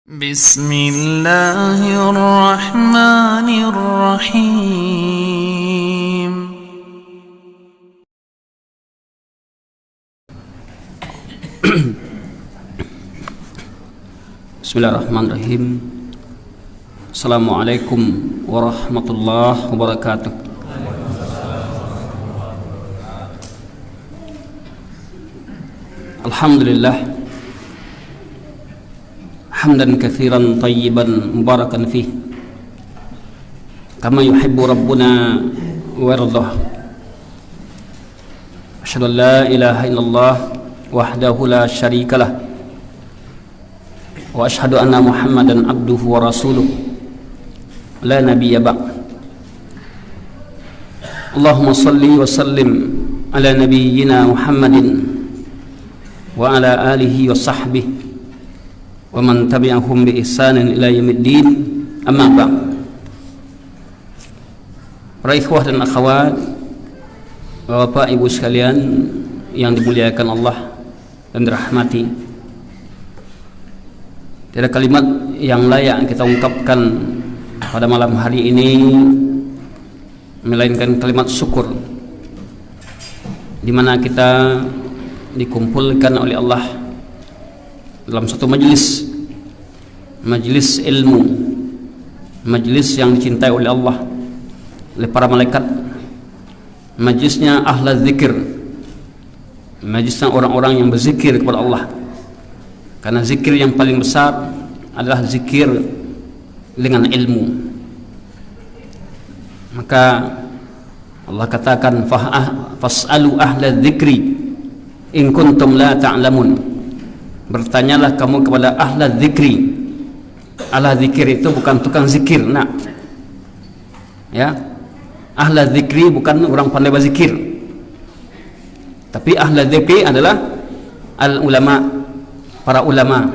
Bismillahirrahmanirrahim. Bismillahirrahmanirrahim. Assalamualaikum warahmatullahi wabarakatuh. Alhamdulillah, hamdan katsiran tayyiban mubarakan fih, kama yuhibbu rabbuna wa yardah. Asyhadu an la ilaha illallah wahdahu la syarikalah, wa asyhadu anna Muhammadan abduhu wa rasuluh, la nabiyya ba'd. Allahumma salli wa sallim ala nabiyyina Muhammadin wa ala alihi wa sahbihi wa man tabi'ahum bi ihsanin ila yaumiddin, amma ba'd. Para ikhwah dan akhwat, Bapak Ibu sekalian yang dimuliakan Allah dan dirahmati, tiada kalimat yang layak kita ungkapkan pada malam hari ini melainkan kalimat syukur, di mana kita dikumpulkan oleh Allah dalam satu majelis ilmu, majelis yang dicintai oleh Allah, oleh para malaikat, majelisnya ahla zikir, majelisnya orang-orang yang berzikir kepada Allah. Karena zikir yang paling besar adalah zikir dengan ilmu. Maka Allah katakan, fas'alu ahla dzikri in kuntum la ta'lamun. Bertanyalah kamu kepada ahla dzikri. Ahla dzikir itu bukan tukang zikir, nak. Ya. Ahla dzikri bukan orang pandai berzikir. Tapi ahla dzikri adalah al-ulama, para ulama.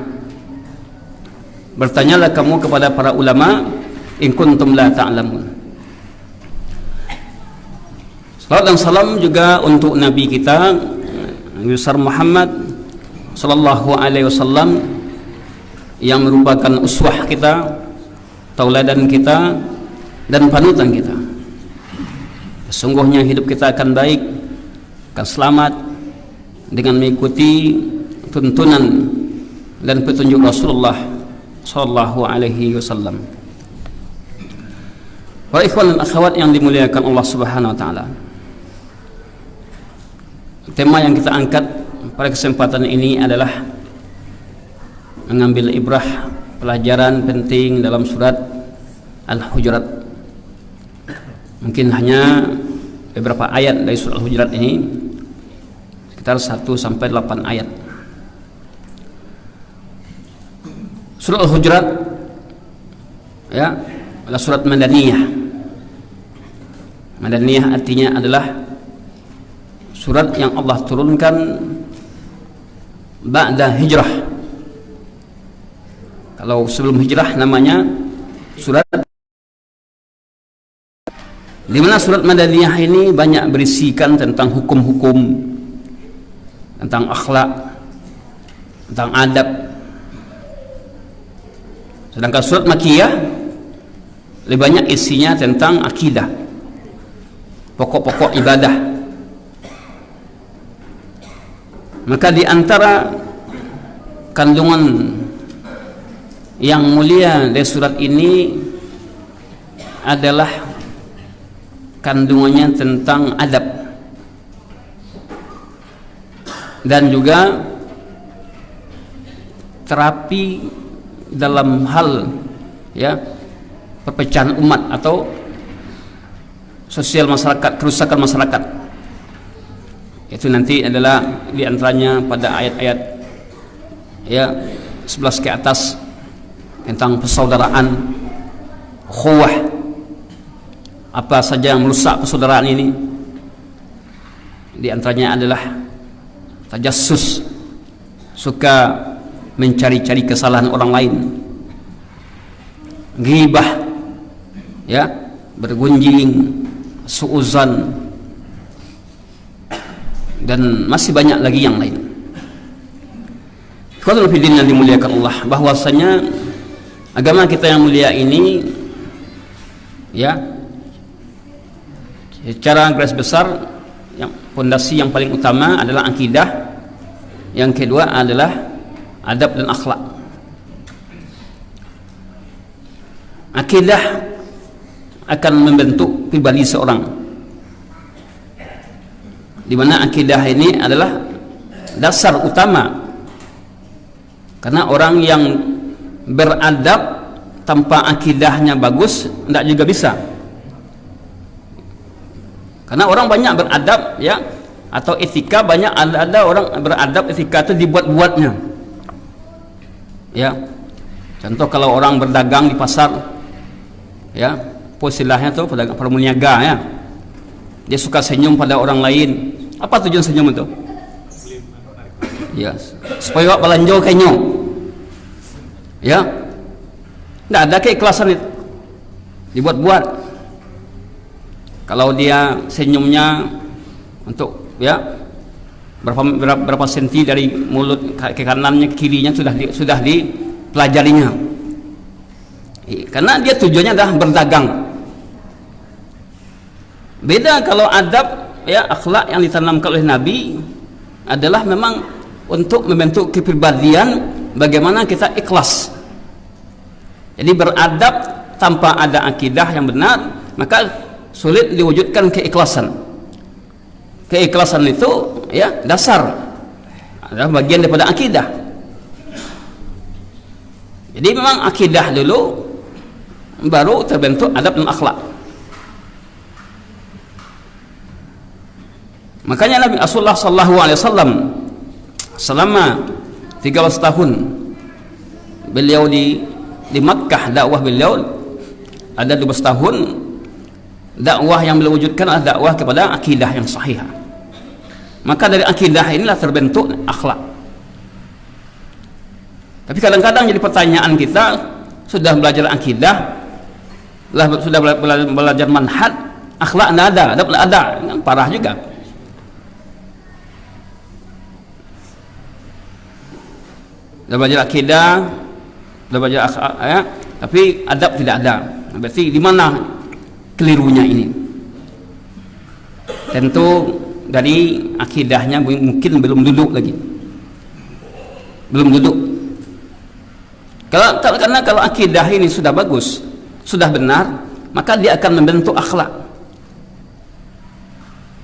Bertanyalah kamu kepada para ulama in kuntum la ta'lamun. Salam dan salam juga untuk Nabi kita Nabi besar Muhammad sallallahu alaihi wasallam, yang merupakan uswah kita, tauladan kita dan panutan kita. Sesungguhnya hidup kita akan baik, akan selamat dengan mengikuti tuntunan dan petunjuk Rasulullah sallallahu alaihi wasallam. Para ikhwan dan akhwat yang dimuliakan Allah Subhanahu wa taala, tema yang kita angkat pada kesempatan ini adalah mengambil ibrah, pelajaran penting dalam surat Al-Hujurat. Mungkin hanya beberapa ayat dari surat Al-Hujurat ini, sekitar 1-8 ayat. Surat Al-Hujurat ya adalah surat Madaniyah. Madaniyah artinya adalah surat yang Allah turunkan ba'da hijrah. Kalau sebelum hijrah namanya surat, di mana surat Madaniyah ini banyak berisikan tentang hukum-hukum, tentang akhlak, tentang adab. Sedangkan surat Makkiyah lebih banyak isinya tentang akidah, pokok-pokok ibadah. Maka di antara kandungan yang mulia dari surat ini adalah kandungannya tentang adab dan juga terapi dalam hal ya perpecahan umat atau sosial masyarakat, kerusakan masyarakat. Itu nanti adalah diantaranya pada ayat-ayat ya 11 ke atas tentang persaudaraan, ukhuwah, apa saja yang merusak persaudaraan ini. Di antaranya adalah tajassus, suka mencari-cari kesalahan orang lain, ghibah ya, bergunjing, suuzan, dan masih banyak lagi yang lain. Kalau fillah yang dimuliakan Allah, bahwasanya Agama kita yang mulia ini, ya, secara garis besar, yang fondasi yang paling utama adalah akidah, yang kedua adalah adab dan akhlak. Akidah akan membentuk pribadi seorang, di mana akidah ini adalah dasar utama, karena orang yang beradab tanpa akidahnya bagus tidak juga bisa. Karena orang banyak beradab, ya, atau etika banyak, ada orang beradab, etika itu dibuat-buatnya, ya. Contoh kalau orang berdagang di pasar, ya, postilahnya tuh pedagang permuniaga, ya, dia suka senyum pada orang lain. Apa tujuan senyum itu? Ya, supaya belanja kenyo, ya. Tidak ada keikhlasan itu, dibuat-buat. Kalau dia senyumnya untuk, ya, berapa senti dari mulut ke kanannya ke kirinya sudah dipelajarinya, karena dia tujuannya adalah berdagang. Beda kalau adab, ya, akhlak yang ditanamkan oleh Nabi adalah memang untuk membentuk kepribadian bagaimana kita ikhlas. Jadi beradab tanpa ada akidah yang benar, maka sulit diwujudkan keikhlasan. Keikhlasan itu, ya, dasar, adalah bagian daripada akidah. Jadi memang akidah dulu, baru terbentuk adab dan akhlak. Makanya Nabi Rasulullah SAW selama 13 tahun beliau di Makkah, dakwah beliau ada 12 tahun. Dakwah yang beliau wujudkan adalah dakwah kepada akidah yang sahih. Maka dari akidah inilah terbentuk akhlak. Tapi kadang-kadang jadi pertanyaan kita, sudah belajar akidah, sudah belajar manhaj, akhlak tidak ada, adab tidak ada, kan parah juga. Sudah belajar akidah, sudah belajar akhlak, ya, tapi adab tidak ada. Berarti di mana kelirunya ini? Tentu dari akidahnya mungkin belum duduk lagi, belum duduk. Karena kalau akidah ini sudah bagus, sudah benar, maka dia akan membentuk akhlak.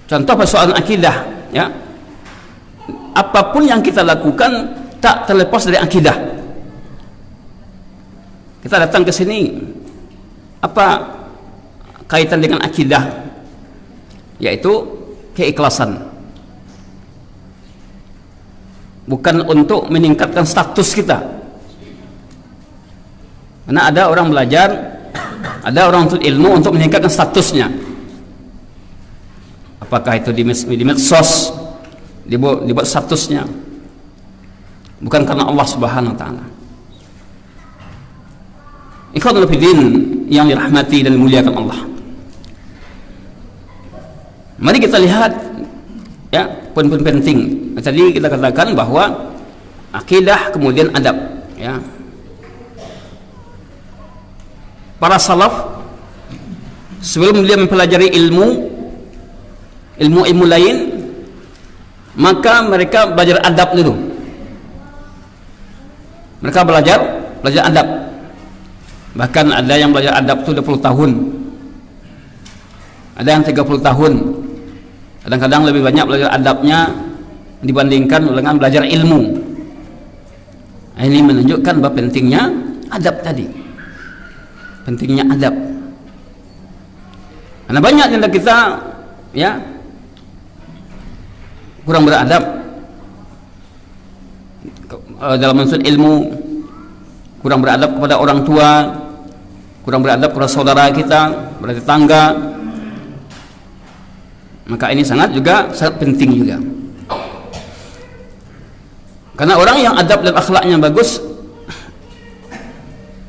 Contoh persoalan akidah, ya, apapun yang kita lakukan tak terlepas dari akidah. Kita datang ke sini, apa kaitan dengan akidah? Yaitu keikhlasan. Bukan untuk meningkatkan status kita. Karena ada orang belajar, ada orang untuk ilmu untuk meningkatkan statusnya. Apakah itu di medsos, dibuat statusnya. Bukan karena Allah Subhanahu wa taala. Ikhwanul fillah yang dirahmati dan dimuliakan Allah. Mari kita lihat, ya, poin-poin penting. Tadi kita katakan bahwa akidah kemudian adab, ya. Para salaf sebelum dia mempelajari ilmu lain, maka mereka belajar adab dulu. Mereka belajar adab. Bahkan ada yang belajar adab itu 20 tahun. Ada yang 30 tahun. Kadang-kadang lebih banyak belajar adabnya dibandingkan dengan belajar ilmu. Ini menunjukkan bahwa pentingnya adab tadi. Pentingnya adab. Karena banyak yang kita, ya, kurang beradab dalam maksud ilmu, kurang beradab kepada orang tua, kurang beradab kepada saudara kita, kepada tetangga. Maka ini sangat penting juga. Karena orang yang adab dan akhlaknya bagus,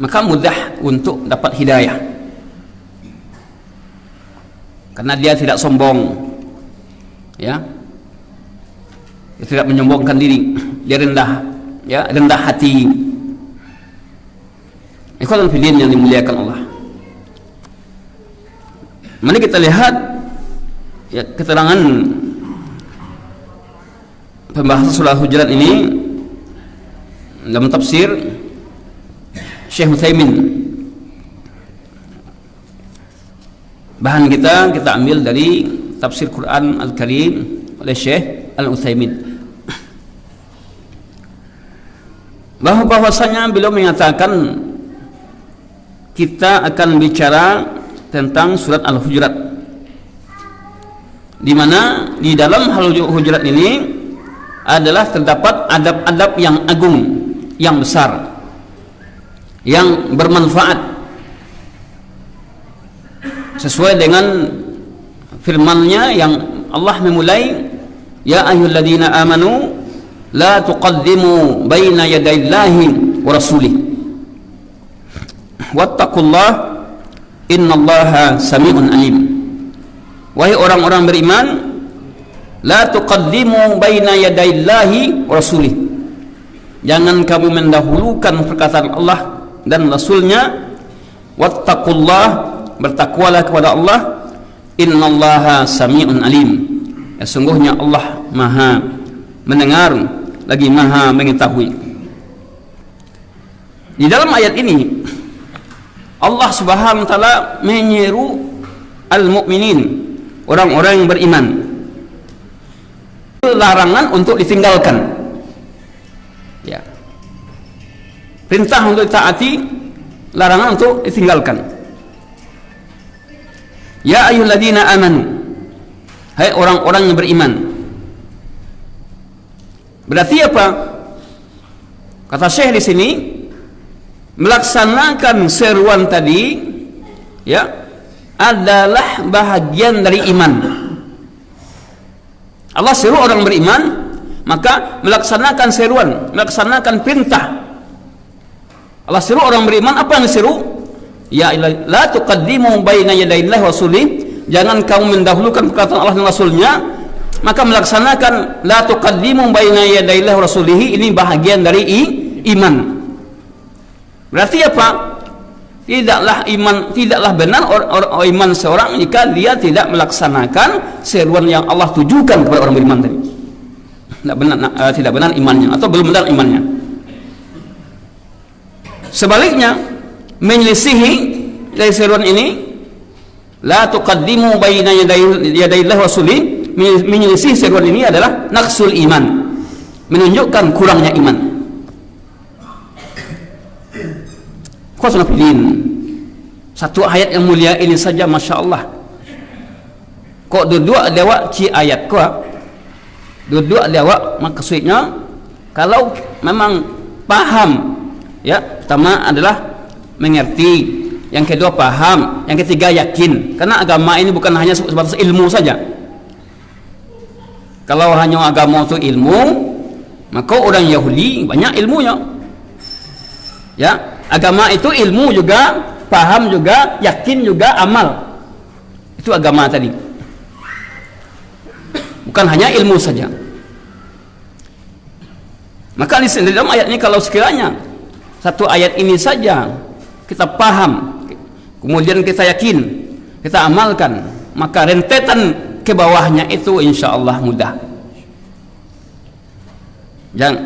maka mudah untuk dapat hidayah. Karena dia tidak sombong, ya, dia tidak menyombongkan diri, dia rendah, ya, rendah hati. Ikhwan fillah yang dimuliakan Allah. Mari kita lihat ya keterangan pembahasan surah Hujurat ini dalam tafsir Syekh Utsaimin. Bahan kita ambil dari tafsir Quran Al-Karim oleh Syekh Al-Utsaimin. Bahwasanya beliau menyatakan kita akan bicara tentang surat Al-Hujurat, di mana di dalam Al-Hujurat ini adalah terdapat adab-adab yang agung, yang besar, yang bermanfaat, sesuai dengan firman-Nya yang Allah memulai, ya ayyuhalladzina amanu la tuqaddimu baina yadayillahi wa rasulih wattaqullah innallaha sami'un alim. Wahai orang-orang beriman, la tuqaddimu baina yadayillahi wa rasulih, jangan kamu mendahulukan perkataan Allah dan Rasulnya. Wattaqullah, bertakwalah kepada Allah. Innallaha sami'un alim, ya, sungguhnya Allah maha mendengar lagi maha mengetahui. Di dalam ayat ini Allah Subhanahu wa taala menyeru al-mukminin, orang-orang yang beriman, larangan untuk ditinggalkan, ya, perintah untuk ditaati, larangan untuk ditinggalkan. Ya ayyuhalladzina amanu, hai orang-orang yang beriman. Berarti apa? Kata Syekh di sini, melaksanakan seruan tadi, ya, adalah bahagian dari iman. Allah seru orang beriman, maka melaksanakan seruan, melaksanakan perintah. Allah seru orang beriman, apa yang diseru? Ya la tuqaddimu baina yadayillahi wa rasulih, jangan kamu mendahulukan perkataan Allah dan Rasulnya. Maka melaksanakan la tuqaddimu baina yadayillahi wa rasulih, ini bahagian dari iman. Berarti apa? Tidaklah benar iman seorang jika dia tidak melaksanakan seruan yang Allah tujukan kepada orang beriman tadi. Tidak benar imannya, atau belum benar imannya. Sebaliknya, menyelisihi dari seruan ini, la tuqaddimu baina yadayillahi wa rasulih, menyelisih seruan ini adalah naqsul iman, menunjukkan kurangnya iman. Satu ayat yang mulia ini saja, masya Allah. Kok dua dewa ci ayat kok dua dewa, maksudnya kalau memang paham, ya, pertama adalah mengerti, yang kedua paham, yang ketiga yakin. Karena agama ini bukan hanya sebatas ilmu saja. Kalau hanya agama itu ilmu, maka orang Yahudi banyak ilmunya, ya. Agama itu ilmu juga, paham juga, yakin juga, amal. Itu agama tadi, bukan hanya ilmu saja. Maka di dalam ayat ini, kalau sekiranya satu ayat ini saja kita paham, kemudian kita yakin, kita amalkan, maka rentetan ke bawahnya itu insya Allah mudah. Jangan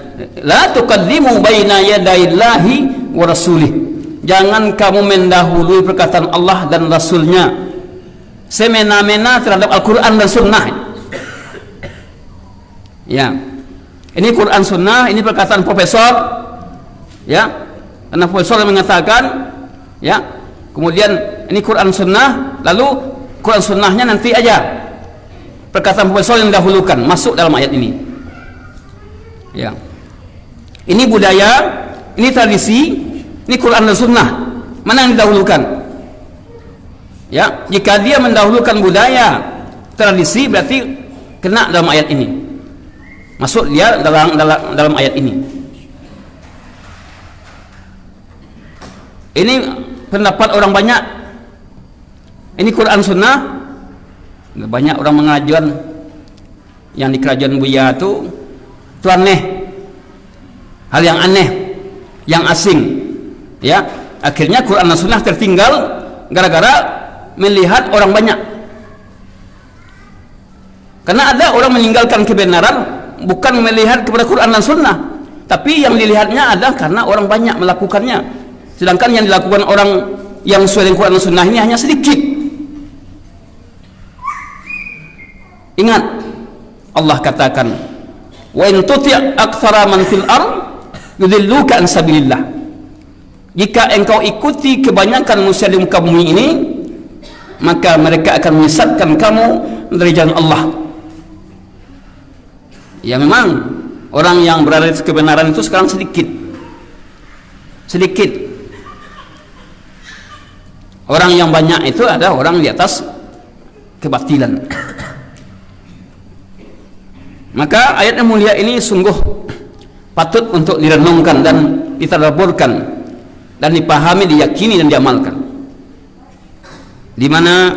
la tuqaddimu baina yadayillahi wa rasulih, jangan kamu mendahului perkataan Allah dan Rasulnya semena-mena terhadap Al-Quran dan Sunnah. Ya, ini Quran Sunnah, ini perkataan profesor, ya, karena profesor yang mengatakan, ya, kemudian ini Quran Sunnah, lalu Quran Sunnahnya nanti aja, perkataan profesor yang dahulukan masuk dalam ayat ini. Ya, ini budaya, ini tradisi, ini Quran dan Sunnah, mana yang didahulukan? Ya, jika dia mendahulukan budaya, tradisi, berarti kena dalam ayat ini, masuk dia dalam ayat ini. Ini pendapat orang banyak. Ini Quran Sunnah, banyak orang mengajuan yang di kerajaan Buya itu aneh, hal yang aneh, yang asing, ya, Akhirnya Quran dan Sunnah tertinggal gara-gara melihat orang banyak. Karena ada orang meninggalkan kebenaran bukan melihat kepada Quran dan Sunnah, tapi yang dilihatnya ada karena orang banyak melakukannya. Sedangkan yang dilakukan orang yang sesuai dengan Quran dan Sunnah ini hanya sedikit. Ingat, Allah katakan, wa in tuti' aktsara man fil ard yudilluka an sabilillah. Jika engkau ikuti kebanyakan manusia di muka bumi ini, maka mereka akan menyesatkan kamu dari jalan Allah. Ya memang orang yang berada di kebenaran itu sekarang sedikit. Orang yang banyak itu ada orang di atas kebatilan. Maka ayat yang mulia ini sungguh patut untuk direnungkan dan ditadabburkan dan dipahami, diyakini dan diamalkan. Di mana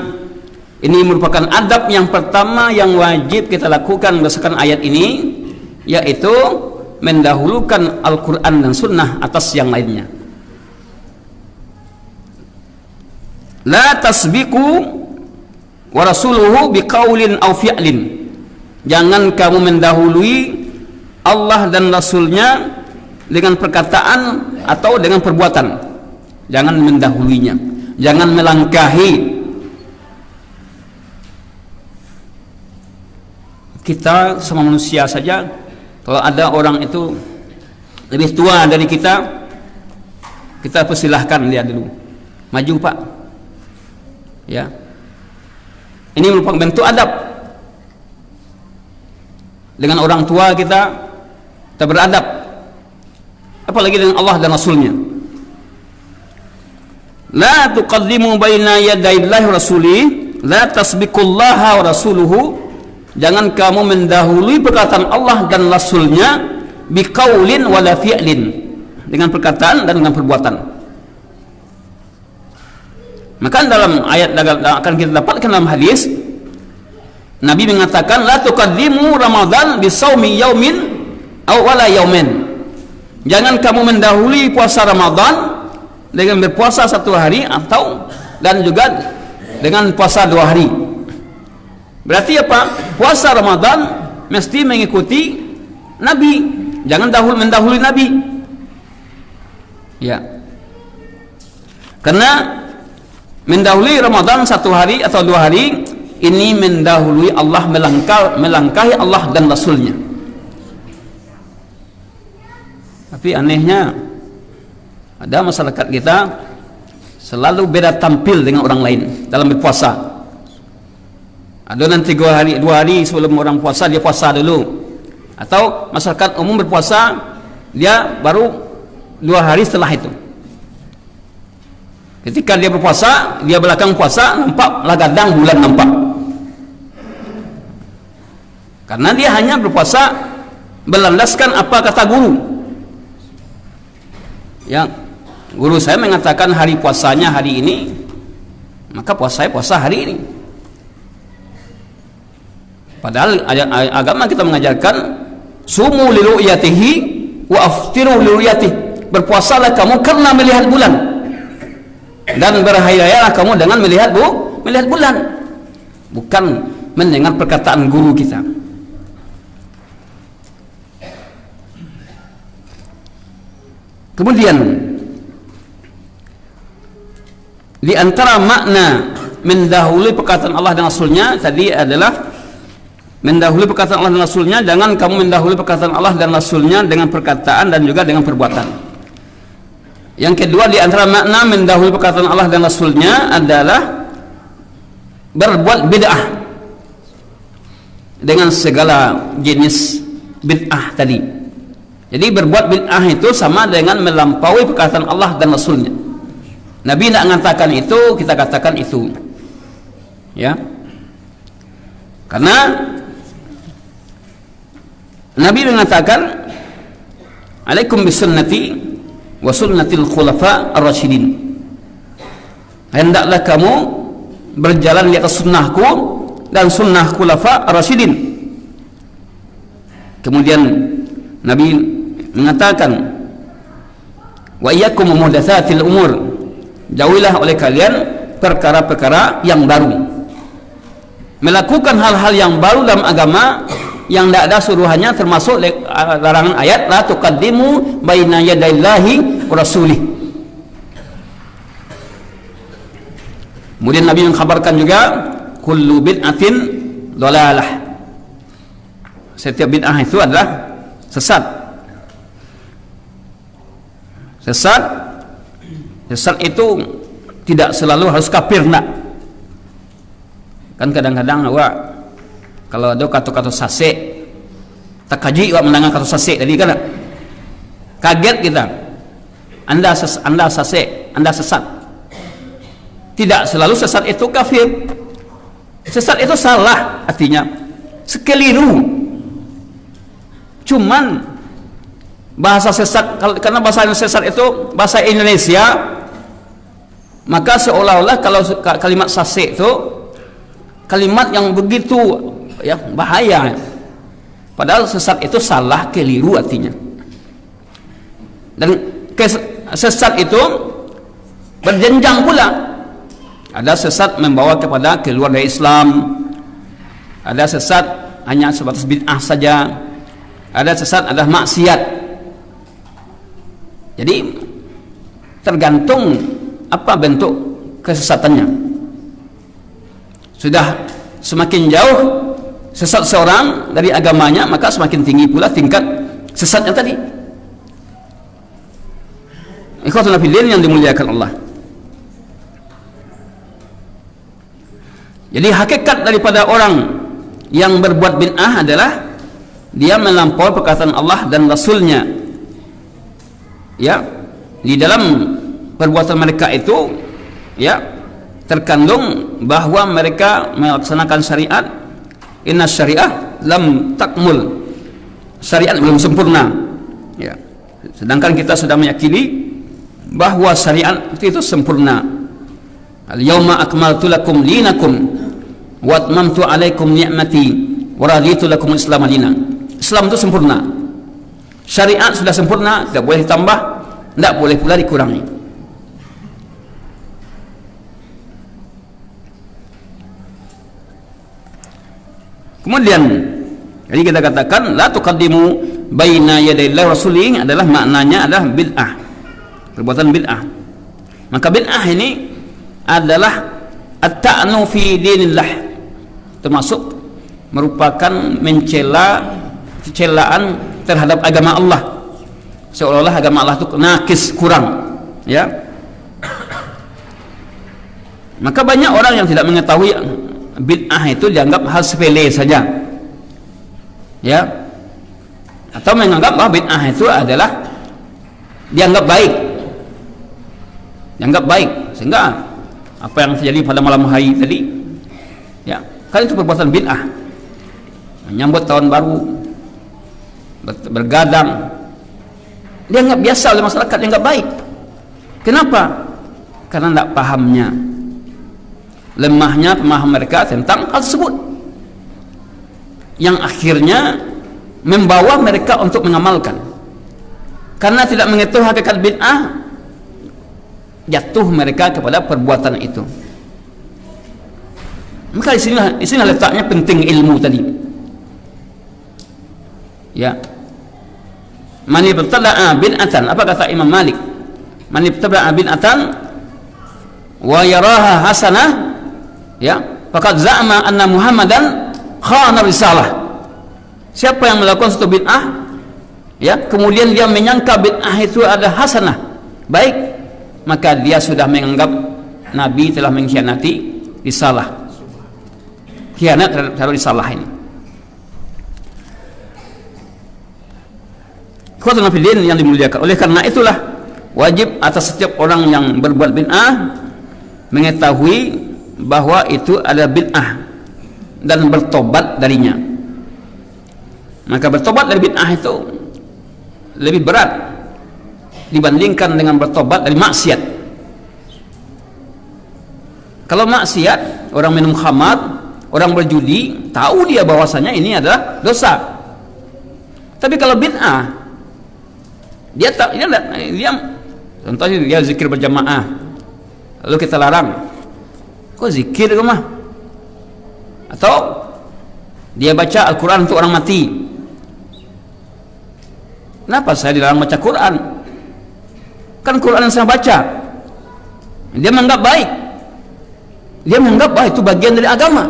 ini merupakan adab yang pertama yang wajib kita lakukan berdasarkan ayat ini, yaitu mendahulukan Al-Quran dan Sunnah atas yang lainnya. La tasbiqu wa rasuluhu biqaulin aw fi'lin. Jangan kamu mendahului Allah dan Rasulnya dengan perkataan atau dengan perbuatan. Jangan mendahuluinya, jangan melangkahi. Kita sama manusia saja, kalau ada orang itu lebih tua dari kita persilahkan dia dulu, maju Pak, ya. Ini merupakan bentuk adab. Dengan orang tua kita beradab, apalagi dengan Allah dan Rasulnya. La tuqaddimu baina yadayillahi wa rasulih, la tasbiqullaha wa rasuluhu. Jangan kamu mendahului perkataan Allah dan Rasulnya biqaulin wala fi'lin, dengan perkataan dan dengan perbuatan. Maka dalam ayat akan kita dapatkan dalam hadis, Nabi mengatakan, la tuqaddimu Ramadan bisaumi yaumin aw wala yaumin. Jangan kamu mendahului puasa Ramadan dengan berpuasa satu hari atau dan juga dengan puasa 2 hari. Berarti apa? Puasa Ramadan mesti mengikuti Nabi, jangan mendahului Nabi. Ya. Karena mendahului Ramadan 1 hari atau 2 hari ini mendahului Allah, melangkahi Allah dan Rasulnya. Tapi anehnya ada masyarakat kita selalu beda tampil dengan orang lain dalam berpuasa. Ada nanti 2 hari sebelum orang puasa dia puasa dulu, atau masyarakat umum berpuasa dia baru 2 hari setelah itu. Ketika dia berpuasa, dia belakang puasa nampaklah gadang bulan nampak, karena dia hanya berpuasa berlandaskan apa kata guru. Ya, guru saya mengatakan hari puasanya hari ini, maka puasa hari ini. Padahal agama kita mengajarkan sumu liru'yatihi wa aftiru liru'yatihi. Berpuasalah kamu karena melihat bulan, dan berhari-harilah kamu dengan melihat bulan, bukan mendengar perkataan guru kita. Kemudian di antara makna mendahului perkataan Allah dan Rasulnya tadi adalah mendahului perkataan Allah dan Rasulnya. Jangan kamu mendahului perkataan Allah dan Rasulnya dengan perkataan dan juga dengan perbuatan. Yang kedua, di antara makna mendahului perkataan Allah dan Rasulnya adalah berbuat bid'ah dengan segala jenis bid'ah tadi. Jadi berbuat bid'ah itu sama dengan melampaui perkataan Allah dan Rasulnya. Nabi tidak mengatakan itu, kita katakan itu, ya. Karena Nabi mengatakan, alaikum bisunnati wa sunnatil khulafa ar-rasyidin. Hendaklah kamu berjalan di atas sunnahku dan sunnah khulafa ar-rasyidin. Kemudian Nabi mengatakan, wa iyyakum muhdatsatil umur, jauhilah oleh kalian perkara-perkara yang baru. Melakukan hal-hal yang baru dalam agama yang tidak ada suruhannya, termasuk larangan ayat la tuqaddimu baina yadayillahi wa rasulih. Kemudian Nabi mengkhabarkan juga kullu bid'atin dhalalah. Setiap bid'ah itu adalah sesat. Sesat itu tidak selalu harus kafir, enggak. Kan kadang-kadang awak kalau ada kata-kata sase tak kaji awak mendengar kata sase tadi kan kaget kita. Anda sase, Anda sesat. Tidak selalu sesat itu kafir. Sesat itu salah artinya, sekeliru. Cuman bahasa sesat, karena bahasa sesat itu bahasa Indonesia, maka seolah-olah kalau kalimat sase itu kalimat yang begitu ya bahaya. Padahal sesat itu salah, keliru artinya. Dan sesat itu berjenjang pula. Ada sesat membawa kepada keluar dari Islam, ada sesat hanya sebatas bid'ah saja, ada sesat adalah maksiat. Jadi tergantung apa bentuk kesesatannya. Sudah semakin jauh sesat seorang dari agamanya, maka semakin tinggi pula tingkat sesatnya tadi. Ikhwatul fillah yang dimuliakan Allah. Jadi hakikat daripada orang yang berbuat bid'ah adalah dia melampaui perkataan Allah dan Rasulnya. Ya, di dalam perbuatan mereka itu ya terkandung bahwa mereka melaksanakan syariat. Inna syariah lam takmul, syariat belum sempurna. Ya, sedangkan kita sudah meyakini bahwa syariat itu sempurna. Al-yawma akmaltu lakum dinakum wa atmamtu alaikum ni'mati wa raditu lakum Islam dinan. Islam itu sempurna. Syariat sudah sempurna, tidak boleh ditambah, tidak boleh pula dikurangi. Kemudian jadi kita katakan la tuqaddimu baina yadayillahi rasulih adalah maknanya adalah bid'ah. Perbuatan bid'ah. Maka bid'ah ini adalah at-ta'nu fi dinillah, termasuk merupakan celaan terhadap agama Allah, seolah-olah agama Allah itu nakis, kurang, ya. Maka banyak orang yang tidak mengetahui bid'ah itu dianggap hal sepele saja, ya, atau menganggap bahwa bid'ah itu adalah dianggap baik, sehingga apa yang terjadi pada malam hari tadi, ya, kan itu perbuatan bid'ah. Menyambut tahun baru, bergadang, dianggap biasa oleh masyarakat, dianggap baik. Kenapa? Karena tidak pahamnya, lemahnya pemahaman mereka tentang hal tersebut, yang akhirnya membawa mereka untuk mengamalkan. Karena tidak mengetahui hakikat bid'ah, jatuh mereka kepada perbuatan itu. Maka di sini letaknya penting ilmu tadi. Ya. Man ibtada'a bid'atan, apa kata Imam Malik? Man ibtada'a bid'atan wa yaraha hasanah, ya, faqad za'ama anna Muhammadan khana risalah. Siapa yang melakukan suatu bid'ah, ya, kemudian dia menyangka bid'ah itu ada hasanah, baik, maka dia sudah menganggap Nabi telah mengkhianati risalah. Khianat terhadap risalah ini. Ikhwatul fillah yang dimuliakan. Oleh karena itulah wajib atas setiap orang yang berbuat bid'ah mengetahui bahwa itu ada bid'ah dan bertobat darinya. Maka bertobat dari bid'ah itu lebih berat dibandingkan dengan bertobat dari maksiat. Kalau maksiat, orang minum khamar, orang berjudi, tahu dia bahwasanya ini adalah dosa. Tapi kalau bid'ah, dia contohnya dia zikir berjamaah, lalu kita larang, kok zikir ke mah? Atau dia baca Al-Quran untuk orang mati. Kenapa saya dilarang baca Quran? Kan Quran yang saya baca. Dia menganggap baik. Dia menganggap baik itu bagian dari agama.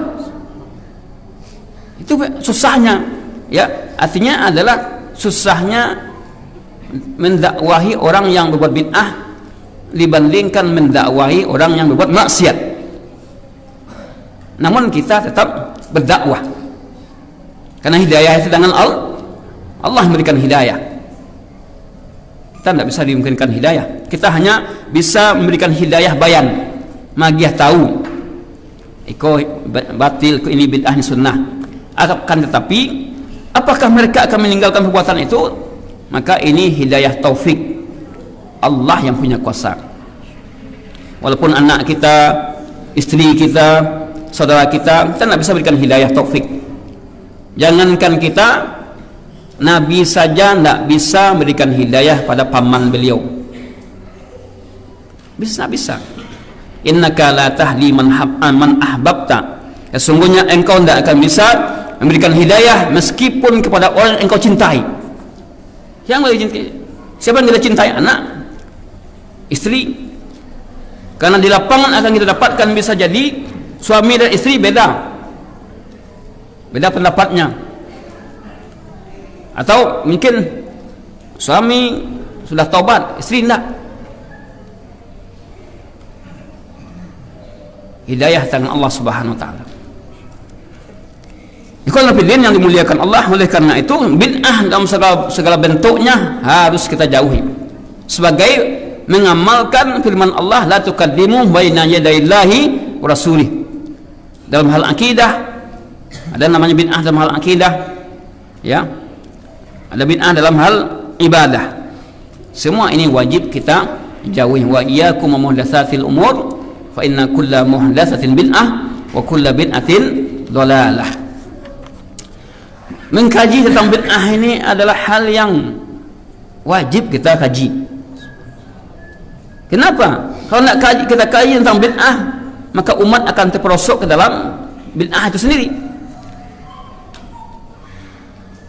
Itu susahnya, ya. Artinya adalah susahnya mendakwahi orang yang berbuat bid'ah dibandingkan mendakwahi orang yang berbuat maksiat. Namun kita tetap berdakwah karena hidayah itu dengan Allah memberikan hidayah. Kita tidak bisa dimungkinkan hidayah, kita hanya bisa memberikan hidayah bayan, magiah tahu iko batil, ini bid'ah, ini sunnah. Akan tetapi apakah mereka akan meninggalkan perbuatan itu? Maka ini hidayah taufik, Allah yang punya kuasa. Walaupun anak kita, istri kita, saudara kita tidak bisa berikan hidayah taufik. Jangankan kita, Nabi saja tidak bisa berikan hidayah pada paman beliau. Bisa. Innaka la tahdi man ahbabta. Sesungguhnya engkau tidak akan bisa memberikan hidayah meskipun kepada orang yang engkau cintai. Yang boleh cintai? Siapa yang kita cintai? Anak, istri. Karena di lapangan akan kita dapatkan bisa jadi suami dan istri beda pendapatnya. Atau mungkin suami sudah taubat, istri tidak. Hidayah tangan Allah Subhanahu wa taala. Ikhwan fillah yang dimuliakan Allah, oleh karena itu bid'ah dalam segala bentuknya harus kita jauhi. Sebagai mengamalkan firman Allah, la tuqaddimu baina yadayillahi wa rasulih. Dalam hal akidah ada namanya bid'ah dalam hal akidah, ya. Ada bid'ah dalam hal ibadah. Semua ini wajib kita jauhi. Wa iyyakum muhdatsatil umur fa inna kulla muhdatsatin bid'ah wa kulla bid'atin dhalalah. Mengkaji tentang bid'ah ini adalah hal yang wajib kita kaji. Kenapa? Kalau nak kita kaji tentang bid'ah, maka umat akan terperosok ke dalam bid'ah itu sendiri.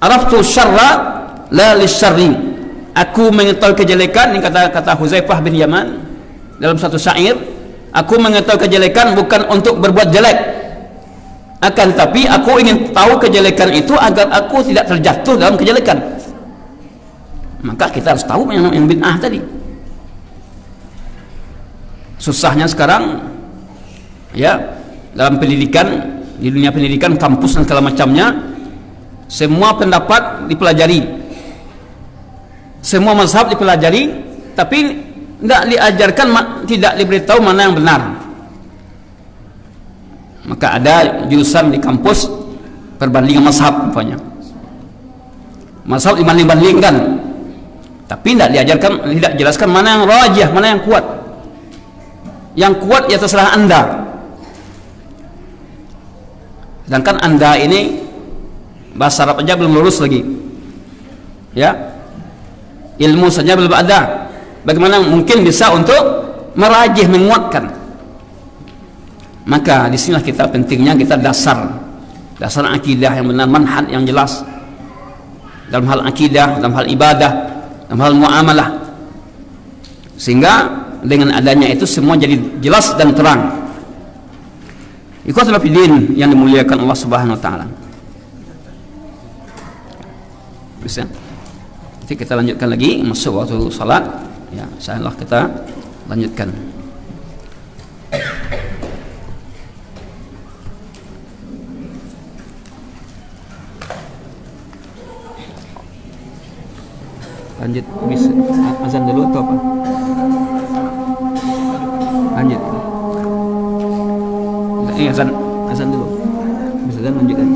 Araftu syarra la lisyarri. Aku mengetahui kejelekan, ini kata Huzaifah bin Yaman dalam satu syair, aku mengetahui kejelekan bukan untuk berbuat jelek, akan tetapi aku ingin tahu kejelekan itu agar aku tidak terjatuh dalam kejelekan. Maka kita harus tahu yang bid'ah tadi. Susahnya sekarang, ya, dalam pendidikan, di dunia pendidikan, kampus dan segala macamnya, semua pendapat dipelajari, semua mazhab dipelajari, tapi tidak diajarkan, tidak diberitahu mana yang benar. Maka ada jurusan di kampus perbandingan mazhab, umpamanya mazhab dibanding-bandingkan, tapi tidak diajarkan, tidak jelaskan mana yang rajih, mana yang kuat. Yang kuat ya terserah anda, sedangkan anda ini bahasa Arab aja belum lulus lagi, ya, ilmu saja belum ada, bagaimana mungkin bisa untuk merajih, menguatkan? Maka disinilah kita pentingnya kita dasar akidah yang benar, manhaj yang jelas dalam hal akidah, dalam hal ibadah, dalam hal muamalah, sehingga dengan adanya itu semua jadi jelas dan terang. Ikhwatul fillah yang dimuliakan Allah Subhanahu wa taala. Bisa? Nanti kita lanjutkan lagi masuk waktu salat, ya, insyaallah kita lanjutkan. Lanjut, bisa azan dulu atau apa? Lanjut. Azan dulu. Bisa azan lanjutkan.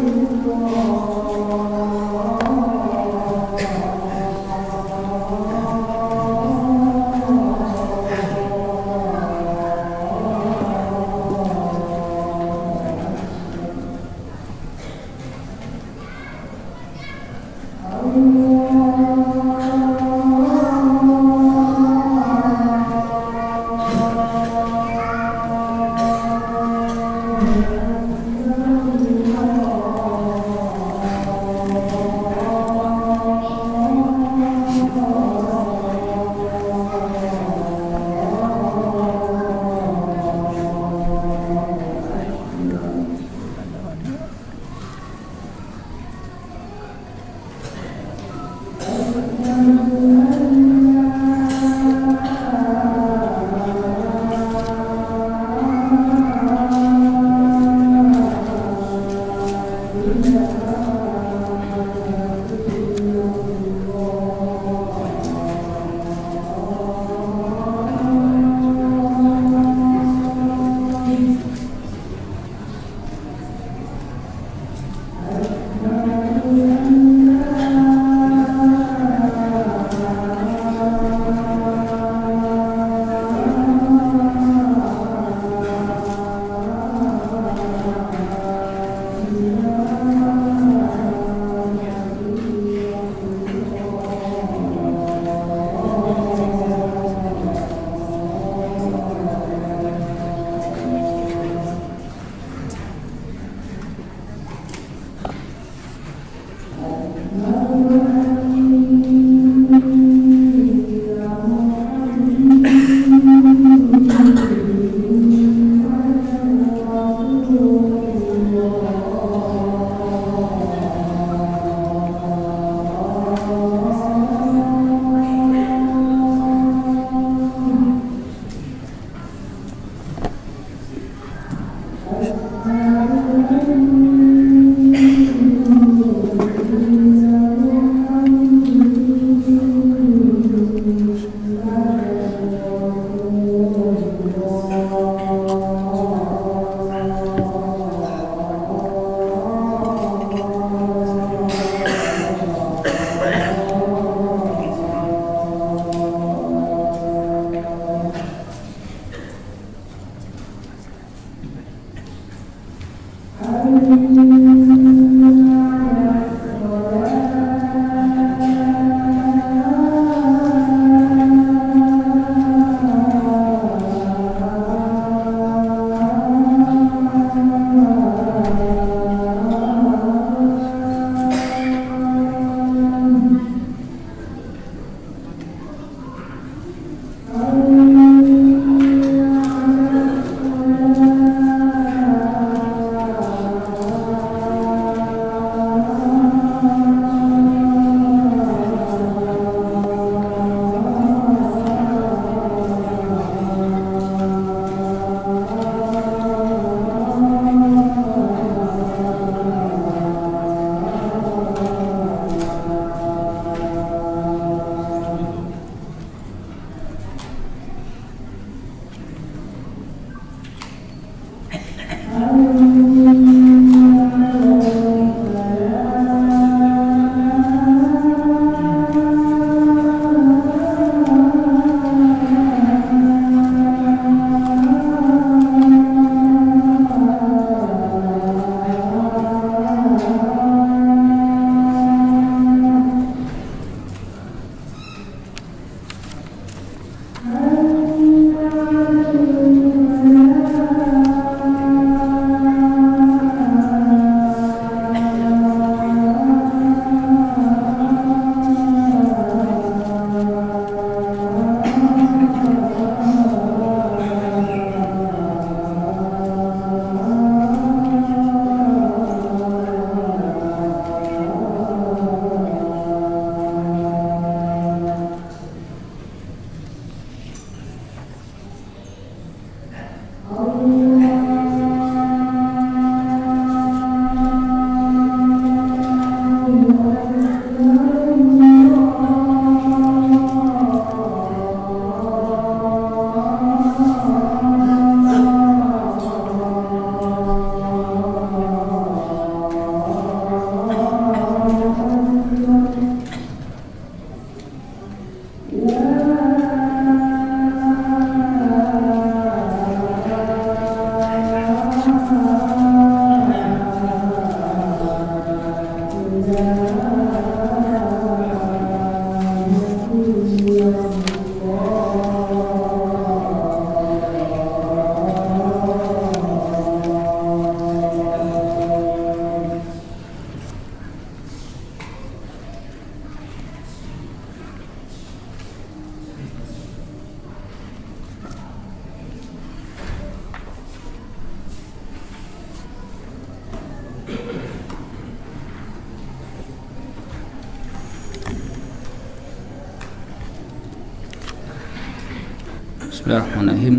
Bismillahirrahmanirrahim.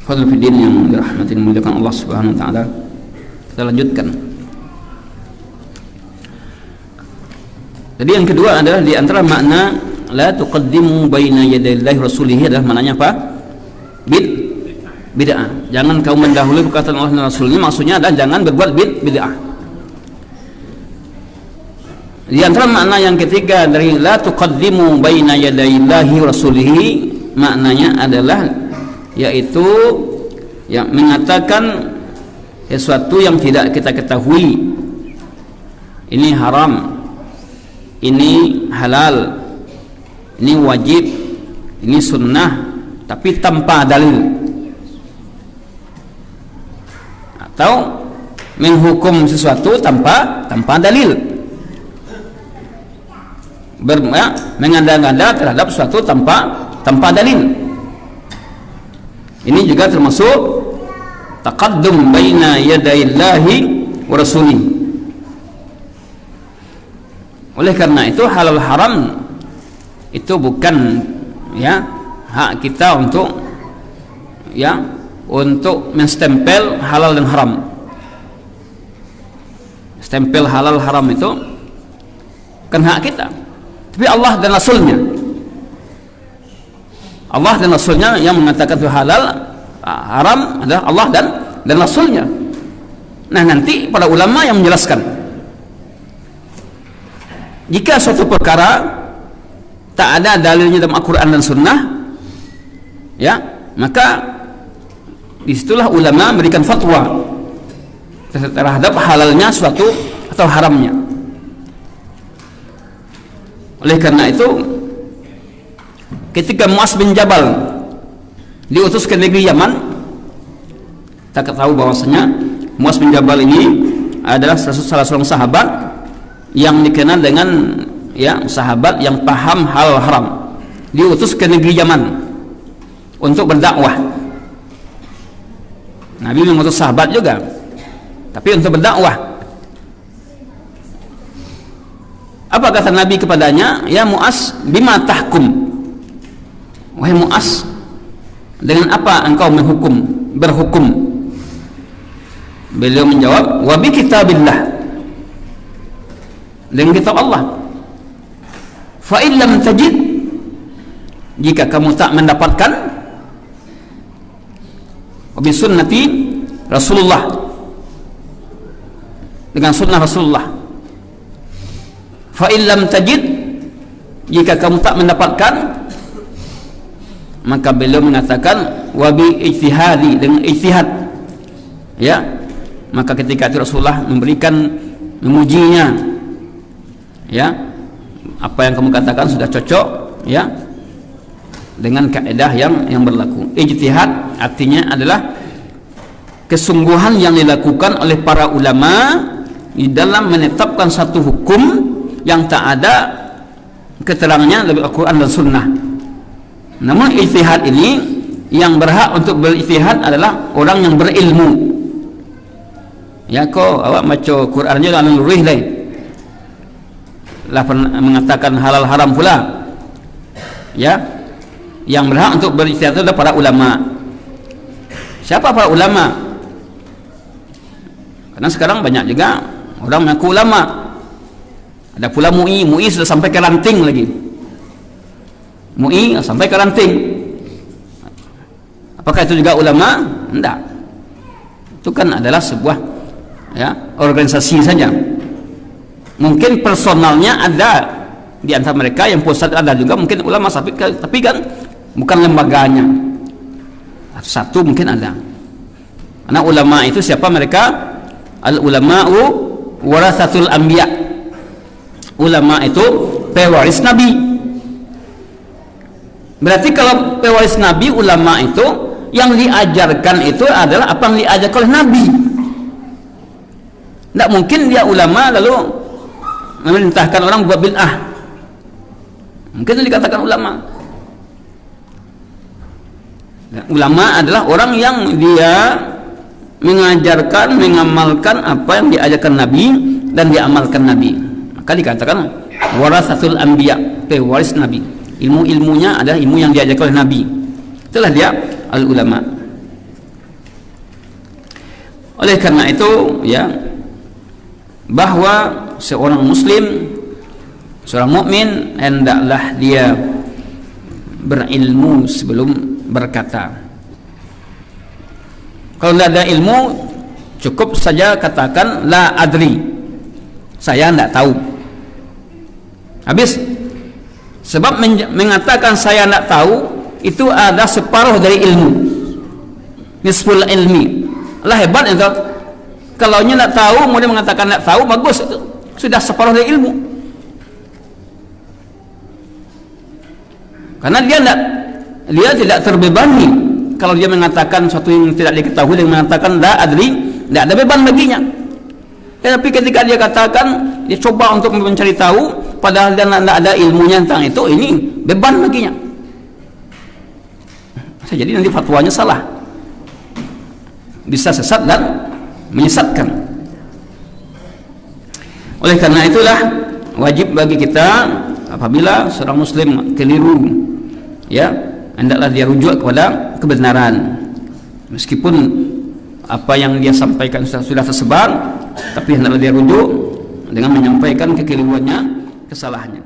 Fadhil fiddin yang dirahmati dan dimuliakan Allah Subhanahu wa taala. Kita lanjutkan. Jadi yang kedua adalah di antara makna la tuqaddimu baina yadayillahi rasulih adalah maknanya apa? Bid'ah. Jangan kau mendahului perkataan Allah dan Rasulnya, maksudnya adalah jangan berbuat bid'ah. Di antara makna yang ketiga dari la tuqaddimu baina yadayillahi rasulih, maknanya adalah yaitu yang mengatakan sesuatu yang tidak kita ketahui ini haram, ini halal, ini wajib, ini sunnah, tapi tanpa dalil, atau menghukum sesuatu tanpa dalil, mengada-ngada terhadap sesuatu tanpa dalil. Ini juga termasuk taqaddum baina yadayillahi wa rasulih. Oleh karena itu halal haram itu bukan hak kita untuk menstempel halal dan haram. Stempel halal haram itu bukan hak kita, tapi Allah dan Rasulnya. Allah dan Rasulnya yang mengatakan itu halal, haram adalah Allah dan Rasulnya. Nah, nanti para ulama yang menjelaskan jika suatu perkara tak ada dalilnya dalam Al-Quran dan Sunnah, maka disitulah ulama memberikan fatwa terhadap halalnya suatu atau haramnya. Oleh karena itu, ketika Mu'az bin Jabal diutus ke negeri Yaman, kita tahu bahwasanya Mu'az bin Jabal ini adalah salah seorang sahabat yang dikenal dengan sahabat yang paham hal haram. Diutus ke negeri Yaman untuk berdakwah. Nabi mengutus sahabat juga, tapi untuk berdakwah. Apa kata Nabi kepadanya? Ya Mu'az, bima tahkum? Wahai Mu'az, dengan apa engkau berhukum? Beliau menjawab, wa bi kitabillah, dengan kitab Allah. Fa in lam tajid, jika kamu tak mendapatkan, wa bi sunnati Rasulullah, dengan sunnah Rasulullah. Fa in lam tajid, jika kamu tak mendapatkan, maka beliau mengatakan wabi ijtihadi, dengan ijtihad. Maka ketika itu Rasulullah memujinya, apa yang kamu katakan sudah cocok dengan kaidah yang berlaku. Ijtihad artinya adalah kesungguhan yang dilakukan oleh para ulama di dalam menetapkan satu hukum yang tak ada keterangannya dari Al-Quran dan Sunnah. Namun ijtihad ini yang berhak untuk berijtihad adalah orang yang berilmu. Kau awak baca Qurannya lalu lurih lah mengatakan halal haram pula. Yang berhak untuk berijtihad itu adalah para ulama. Siapa para ulama? Karena sekarang banyak juga orang mengaku ulama. Ada pula MUI sudah sampai ke ranting lagi. MUI sampai ke ranting. Apakah itu juga ulama? Tidak. Itu kan adalah sebuah organisasi saja. Mungkin personalnya ada di antara mereka, yang pusat ada juga mungkin ulama, tapi kan bukan lembaganya. Satu mungkin ada. Karena ulama itu siapa mereka? Al ulama'u warasatul anbiya. Ulama itu pewaris Nabi. Berarti kalau pewaris Nabi, ulama itu yang diajarkan itu adalah apa yang diajarkan oleh Nabi. Tidak mungkin dia ulama lalu memerintahkan orang buat bid'ah. Mungkin dikatakan ulama. Ulama adalah orang yang dia mengajarkan, mengamalkan apa yang diajarkan Nabi dan diamalkan Nabi. Maka dikatakan warasatul anbiya, pewaris Nabi. Ilmu-ilmunya adalah ilmu yang diajarkan oleh Nabi. Itulah dia al-ulama. Oleh karena itu ya, bahwa seorang muslim, seorang mukmin, hendaklah dia berilmu sebelum berkata. Kalau tidak ada ilmu, cukup saja katakan la adri, saya tidak tahu. Habis. Sebab mengatakan saya tidak tahu itu ada separuh dari ilmu, nisful ilmi. Allah hebat itu. Kalau nya tidak tahu, kemudian mengatakan tidak tahu, bagus, itu sudah separuh dari ilmu. Karena dia tidak terbebani kalau dia mengatakan sesuatu yang tidak diketahui, dia mengatakan la adri, tidak ada beban baginya. Tapi ketika dia katakan, dia coba untuk mencari tahu, padahal dia tidak ada ilmunya tentang itu, ini beban baginya. Jadi nanti fatwanya salah, bisa sesat dan menyesatkan. Oleh karena itulah wajib bagi kita apabila seorang muslim keliru, ya, hendaklah dia rujuk kepada kebenaran, meskipun apa yang dia sampaikan sudah tersebar, tapi hendaklah dia rujuk dengan menyampaikan kekeliruannya, kesalahannya.